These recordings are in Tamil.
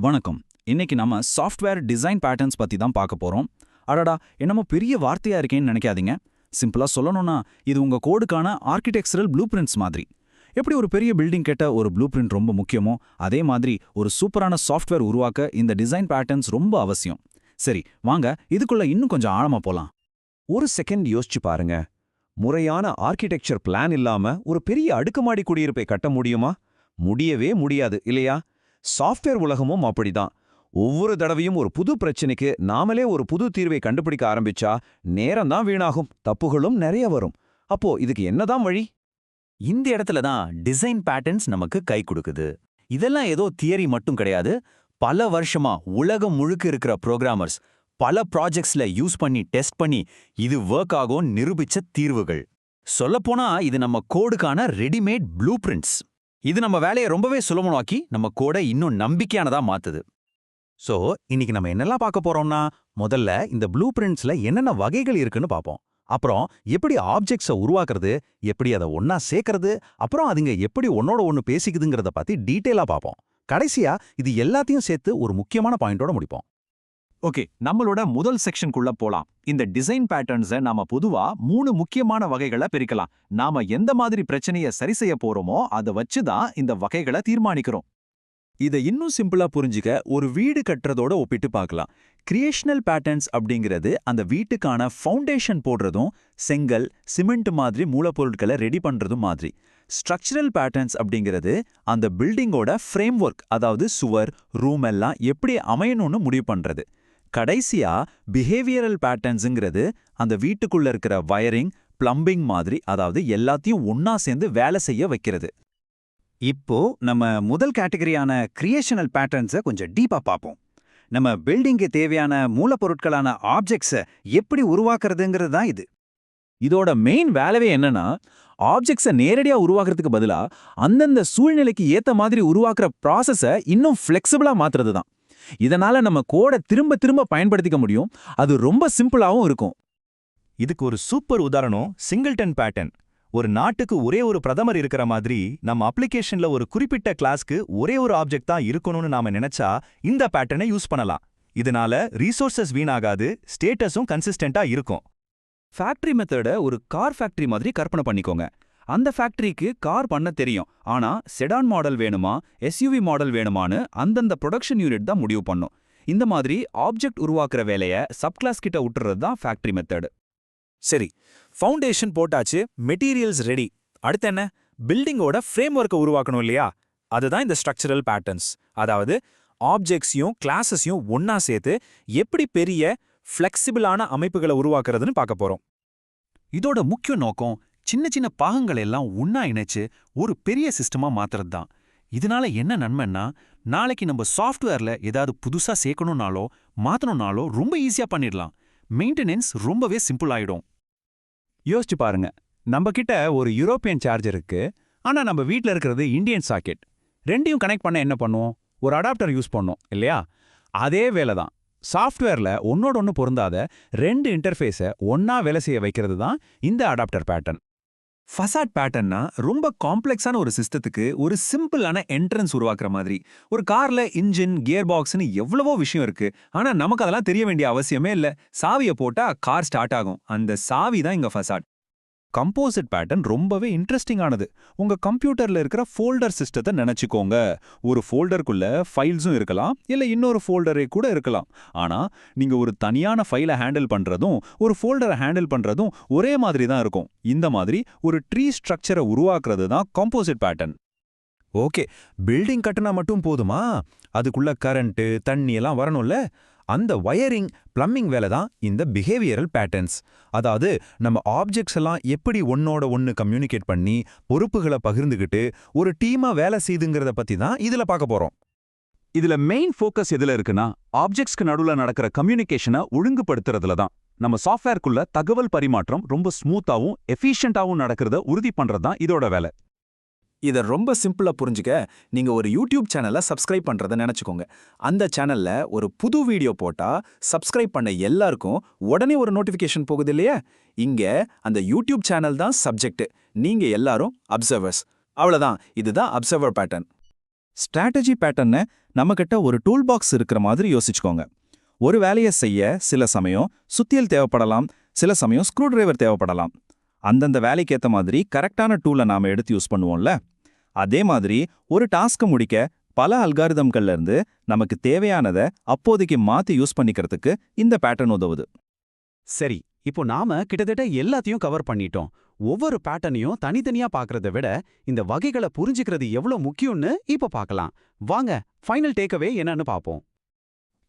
வணக்கம். இன்னைக்கு நம்ம சாஃப்ட்வேர் டிசைன் பேட்டர்ன்ஸ் பத்தி தான் பார்க்க போறோம். அடடா, என்னமோ பெரிய வார்த்தையா இருக்கேன்னு நினைக்காதீங்க. சிம்பிளா சொல்லணும்னா, இது உங்க கோடுக்கான ஆர்கிடெக்சரல் ப்ளூ பிரிண்ட்ஸ் மாதிரி. எப்படி ஒரு பெரிய பில்டிங் கட்ட ஒரு ப்ளூ பிரிண்ட் ரொம்ப முக்கியமோ, அதே மாதிரி ஒரு சூப்பரான சாஃப்ட்வேர் உருவாக்க இந்த டிசைன் பேட்டர்ன்ஸ் ரொம்ப அவசியம். சரி, வாங்க இதுக்குள்ள இன்னும் கொஞ்சம் ஆழமா போலாம். ஒரு செகண்ட் யோசிச்சு பாருங்க. முறையான ஆர்கிடெக்சர் பிளான் இல்லாம ஒரு பெரிய அடுக்குமாடி குடியிருப்பை கட்ட முடியுமா? முடியவே முடியாது, இல்லையா? சாஃப்ட்வேர் உலகமும் அப்படிதான். ஒவ்வொரு தடவையும் ஒரு புது பிரச்சனைக்கு நாமளே ஒரு புது தீர்வை கண்டுபிடிக்க ஆரம்பிச்சா நேரம் தான் வீணாகும், தப்புகளும் நிறைய வரும். அப்போ இதுக்கு என்னதான் வழி? இந்த இடத்துல தான் டிசைன் பேட்டர்ன்ஸ் நமக்கு கை கொடுக்குது. இதெல்லாம் ஏதோ தியரி மட்டும் கிடையாது. பல வருஷமா உலகம் முழுக்க இருக்கிற புரோகிராமர்ஸ் பல ப்ராஜெக்ட்ஸ்ல யூஸ் பண்ணி டெஸ்ட் பண்ணி இது ஒர்க் ஆகும் நிரூபிச்ச தீர்வுகள். சொல்லப்போனா இது நம்ம கோடுக்கான ரெடிமேட் ப்ளூ பிரிண்ட்ஸ். இது நம்ம வேலையை ரொம்பவே சுலபமாக்கி நம்ம கோடை இன்னும் நம்பிக்கையானதா மாத்துது. சோ இன்னைக்கு நம்ம என்னெல்லாம் பார்க்க போறோம்னா, முதல்ல இந்த ப்ளூ பிரிண்ட்ஸ்ல என்னென்ன வகைகள் இருக்குன்னு பார்ப்போம். அப்புறம் எப்படி ஆப்ஜெக்ட்ஸை உருவாக்குறது, எப்படி அதை ஒன்னா சேர்க்கறது, அப்புறம் அதுங்க எப்படி ஒன்னோட ஒன்னு பேசிக்குதுங்கிறத பத்தி டீட்டெயிலா பார்ப்போம். கடைசியா இது எல்லாத்தையும் சேர்த்து ஒரு முக்கியமான பாயிண்டோட முடிப்போம். ஓகே, நம்மளோட முதல் செக்ஷனுக்குள்ள போலாம். இந்த டிசைன் பேட்டர்ன்ஸை நாம பொதுவா 3 முக்கியமான வகைகளை பிரிக்கலாம். நாம எந்த மாதிரி பிரச்சனையை சரி செய்ய போறோமோ அதை வச்சு தான் இந்த வகைகளை தீர்மானிக்கிறோம். இதை இன்னும் சிம்பிளா புரிஞ்சுக்க ஒரு வீடு கட்டுறதோட ஒப்பிட்டு பார்க்கலாம். கிரியேஷனல் பேட்டர்ன்ஸ் அப்படிங்கிறது அந்த வீட்டுக்கான ஃபவுண்டேஷன் போடுறதும் செங்கல், சிமெண்ட் மாதிரி மூலப்பொருட்களை ரெடி பண்றதும் மாதிரி. ஸ்ட்ரக்சரல் பேட்டர்ன்ஸ் அப்படிங்கிறது அந்த பில்டிங்கோட ஃப்ரேம் ஒர்க், அதாவது சுவர், ரூம் எல்லாம் எப்படி அமையணும்னு முடிவு பண்றது. கடைசியா பிஹேவியரல் பேட்டர்ன்ஸுங்கிறது அந்த வீட்டுக்குள்ள இருக்கிற வயரிங், பிளம்பிங் மாதிரி, அதாவது எல்லாத்தையும் ஒன்னா சேர்ந்து வேலை செய்ய வைக்கிறது. இப்போ நம்ம முதல் கேட்டகரியான கிரியேஷனல் பேட்டர்ன்ஸை கொஞ்சம் டீப்பா பார்ப்போம். நம்ம பில்டிங்கு தேவையான மூலப்பொருட்களான ஆப்ஜெக்ட்ஸை எப்படி உருவாக்குறதுங்கிறது தான் இது. இதோட மெயின் வேலைவே என்னன்னா, ஆப்ஜெக்ட்ஸை நேரடியா உருவாக்குறதுக்கு பதிலா அந்தந்த சூழ்நிலைக்கு ஏத்த மாதிரி உருவாக்குற ப்ராசஸை இன்னும் ஃப்ளெக்சிபிளா மாத்துறது தான். இதனால நம்ம கோடை திரும்ப திரும்ப பயன்படுத்திக்க முடியும். அது ரொம்ப சிம்பிளாவும் இருக்கும். இதுக்கு ஒரு சூப்பர் உதாரணம் சிங்கிள்டன் பேட்டர்ன். ஒரு நாட்டுக்கு ஒரே ஒரு பிரதமர் இருக்கிற மாதிரி நம்ம அப்ளிகேஷன்ல ஒரு குறிப்பிட்ட கிளாஸ்க்கு ஒரே ஒரு ஆப்ஜெக்ட் தான் இருக்கணும்னு நாம நினைச்சா இந்த பேட்டர்னை யூஸ் பண்ணலாம். இதனால ரீசோர்சஸ் வீணாகாது, ஸ்டேட்டஸும் கன்சிஸ்டென்ட்டா இருக்கும். ஃபேக்டரி மெத்தட ஒரு கார் ஃபேக்டரி மாதிரி கற்பனை பண்ணிக்கோங்க. அந்த ஃபேக்டரிக்கு கார் பண்ண தெரியும். ஆனா செடான் மாடல் வேணுமா, எஸ்யூவி மாடல் வேணுமான்னு அந்தந்த ப்ரொடக்ஷன் யூனிட் தான் முடிவு பண்ணும். இந்த மாதிரி ஆப்ஜெக்ட் உருவாக்குற வேலையை சப்கிளாஸ் கிட்ட விட்டுறது தான் ஃபேக்டரி மெத்தட். சரி, ஃபவுண்டேஷன் போட்டாச்சு, மெட்டீரியல்ஸ் ரெடி. அடுத்து என்ன? பில்டிங்கோட ஃப்ரேம் ஒர்க்கை உருவாக்கணும் இல்லையா? அதுதான் இந்த ஸ்ட்ரக்சரல் பேட்டர்ன்ஸ். அதாவது ஆப்ஜெக்ட்ஸையும் கிளாஸஸையும் ஒன்னா சேர்த்து எப்படி பெரிய ஃப்ளெக்சிபிளான அமைப்புகளை உருவாக்குறதுன்னு பார்க்க போறோம். இதோட முக்கிய நோக்கம் சின்ன சின்ன பாகங்கள் எல்லாம் ஒன்னா இணைச்சு ஒரு பெரிய சிஸ்டமா மாத்துறது தான். இதனால என்ன நன்மைன்னா, நாளைக்கு நம்ம சாஃப்ட்வேர்ல ஏதாவது புதுசா சேர்க்கணும்னாலோ மாத்தணும்னாலோ ரொம்ப ஈஸியா பண்ணிடலாம். மெயின்டெனன்ஸ் ரொம்பவே சிம்பிள் ஆயிடும். யோசிச்சு பாருங்க, நம்ம கிட்ட ஒரு யூரோப்பியன் சார்ஜர் இருக்கு, ஆனா நம்ம வீட்ல இருக்கிறது இந்தியன் சாக்கெட். ரெண்டையும் கனெக்ட் பண்ண என்ன பண்ணுவோம்? ஒரு அடாப்டர் யூஸ் பண்ணோம் இல்லையா? அதே வேலை தான் சாஃப்ட்வேர்ல ஒன்னோட ஒன்று பொருந்தாத 2 இன்டர்ஃபேஸை ஒன்னா வேலை செய்ய வைக்கிறது தான் இந்த அடாப்டர் பேட்டர்ன். ஃபசாட் பேட்டர்ன்னா ரொம்ப காம்ப்ளெக்ஸான ஒரு சிஸ்டத்துக்கு ஒரு சிம்பிளான என்ட்ரன்ஸ் உருவாக்குற மாதிரி. ஒரு கார்ல இன்ஜின், கியர் பாக்ஸ்னு எவ்வளவோ விஷயம் இருக்கு. ஆனா நமக்கு அதெல்லாம் தெரிய வேண்டிய அவசியமே இல்ல. சாவியை போட்டா கார் ஸ்டார்ட் ஆகும். அந்த சாவி தான் இங்க ஃபசாட். கம்போசிட் பேட்டர்ன் ரொம்பவே இன்ட்ரெஸ்டிங்கானது. உங்க கம்ப்யூட்டர்ல இருக்கிற ஃபோல்டர் சிஸ்டத்தை நினைச்சுக்கோங்க. ஒரு ஃபோல்டருக்குள்ள ஃபைல்ஸும் இருக்கலாம், இல்ல இன்னொரு ஃபோல்டரே கூட இருக்கலாம். ஆனா நீங்க ஒரு தனியான ஃபைலை ஹேண்டில் பண்றதும் ஒரு ஃபோல்டரை ஹேண்டில் பண்றதும் ஒரே மாதிரி தான் இருக்கும். இந்த மாதிரி ஒரு ட்ரீ ஸ்ட்ரக்சரை உருவாக்குறது தான் கம்போசிட் பேட்டர்ன். ஓகே, பில்டிங் கட்டினா மட்டும் போதுமா? அதுக்குள்ள கரண்ட், தண்ணி எல்லாம் வரணும்ல. அந்த வயரிங், பிளம்பிங் வேலை தான் இந்த பிஹேவியரல் பேட்டர்ன்ஸ். அதாவது நம்ம ஆப்ஜெக்ட்ஸ் எல்லாம் எப்படி ஒன்னோட ஒன்னு கம்யூனிகேட் பண்ணி பொறுப்புகளை பகிர்ந்துகிட்டு ஒரு டீமா வேலை செய்துங்கிறத பத்தி தான் இதுல பார்க்க போறோம். இதுல மெயின் ஃபோக்கஸ் எதுல இருக்குன்னா, ஆப்ஜெக்ட்ஸ்க்கு நடுவுல நடக்கிற கம்யூனிகேஷனை ஒழுங்குபடுத்துறதுல தான். நம்ம சாஃப்ட்வேர்க்குள்ள தகவல் பரிமாற்றம் ரொம்ப ஸ்மூத்தாவும் எஃபிஷியன்ட்டாவும் நடக்கிறத உறுதி பண்றது தான் இதோட வேலை. இதை ரொம்ப சிம்பிளா புரிஞ்சுக்க நீங்க ஒரு யூடியூப் சேனலை சப்ஸ்கிரைப் பண்றதை நினைச்சுக்கோங்க. அந்த சேனல்ல ஒரு புது வீடியோ போட்டா சப்ஸ்கிரைப் பண்ண எல்லாருக்கும் உடனே ஒரு நோட்டிபிகேஷன் போகுது இல்லையா? இங்க அந்த யூடியூப் சேனல் தான் சப்ஜெக்ட், நீங்க எல்லாரும் அப்சர்வர்ஸ். அவ்வளவுதான். இதுதான் அப்சர்வர் பேட்டர்ன். ஸ்ட்ராட்டஜி பேட்டர்னை நம்மகிட்ட ஒரு டூல் பாக்ஸ் இருக்கிற மாதிரி யோசிச்சுக்கோங்க. ஒரு வேலையை செய்ய சில சமயம் சுத்தியல் தேவைப்படலாம், சில சமயம் ஸ்க்ரூ டிரைவர் தேவைப்படலாம். அந்தந்த வேலைக்கேத்த மாதிரி கரெக்டான டூலை நாம எடுத்து யூஸ் பண்ணுவோம்ல. அதே மாதிரி ஒரு டாஸ்க்கை முடிக்க பல அல்காரிதம்கள்ல இருந்து நமக்கு தேவையானதை அப்போதைக்கு மாத்தி யூஸ் பண்ணிக்கிறதுக்கு இந்த பேட்டர்ன் உதவுது. சரி, இப்போ நாம கிட்டத்தட்ட எல்லாத்தையும் கவர் பண்ணிட்டோம். ஒவ்வொரு பேட்டர்னையும் தனித்தனியா பார்க்கறத விட இந்த வகைகளை புரிஞ்சுக்கிறது எவ்வளவு முக்கியம்னு இப்ப பார்க்கலாம். வாங்க, ஃபைனல் டேக்அவே என்னன்னு பார்ப்போம்.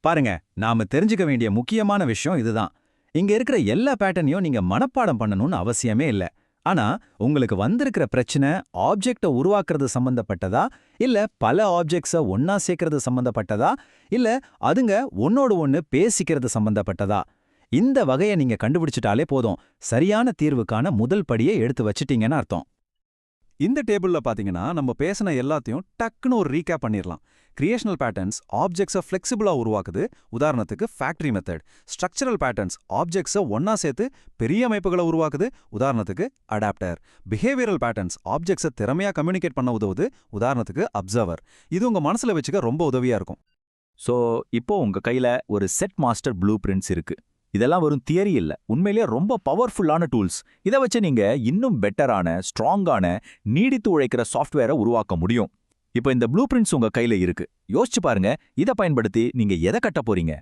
பாருங்க, நாம தெரிஞ்சுக்க வேண்டிய முக்கியமான விஷயம் இதுதான். இங்க இருக்கிற எல்லா பேட்டர்னையும் நீங்க மனப்பாடம் பண்ணணும்னு அவசியமே இல்ல. ஆனா உங்களுக்கு வந்திருக்கிற பிரச்சனை ஆப்ஜெக்ட உருவாக்குறது சம்பந்தப்பட்டதா, இல்ல பல ஆப்ஜெக்ட்ஸ ஒன்னா சேர்க்கறது சம்பந்தப்பட்டதா, இல்ல அதுங்க ஒன்னோடு ஒன்னு பேசிக்கிறது சம்பந்தப்பட்டதா, இந்த வகையை நீங்க கண்டுபிடிச்சிட்டாலே போதும், சரியான தீர்வுக்கான முதல் படியை எடுத்து வச்சிட்டீங்கன்னு அர்த்தம். இந்த டேபிள்ல பாத்தீங்கன்னா நம்ம பேசின எல்லாத்தையும் டக்குன்னு ஒரு ரீகேப் பண்ணிரலாம். கிரியேஷனல் பேட்டர்ன்ஸ் ஆப்ஜெக்ட்ஸை ஃப்ளெக்சிபிளா உருவாக்குது, உதாரணத்துக்கு ஃபேக்டரி மெத்தட். ஸ்ட்ரக்சரல் பேட்டர்ன்ஸ் ஆப்ஜெக்ட்ஸை ஒன்னா சேர்த்து பெரிய அமைப்புகளை உருவாக்குது, உதாரணத்துக்கு அடாப்டர். பிஹேவியரல் பேட்டர்ன்ஸ் ஆப்ஜெக்ட்ஸை திறமையா கம்யூனிகேட் பண்ண உதவுது, உதாரணத்துக்கு அப்சர்வர். இது உங்க மனசுல வச்சுக்க ரொம்ப உதவியா இருக்கும். சோ இப்போ உங்க கையில ஒரு செட் மாஸ்டர் ப்ளூ பிரிண்ட்ஸ் இருக்கு. இதெல்லாம் வெறும் தியரி இல்ல, உண்மையிலேயே ரொம்ப பவர்ஃபுல்லான டூல்ஸ். இதை வச்சு நீங்க இன்னும் பெட்டரான, ஸ்ட்ராங்கான, நீடித்து உழைக்கிற சாஃப்ட்வேரை உருவாக்க முடியும். இப்போ இந்த ப்ளூ பிரிண்ட்ஸ் உங்க கையில இருக்கு. யோசிச்சு பாருங்க, இதை பயன்படுத்தி நீங்க எதை கட்ட போறீங்க?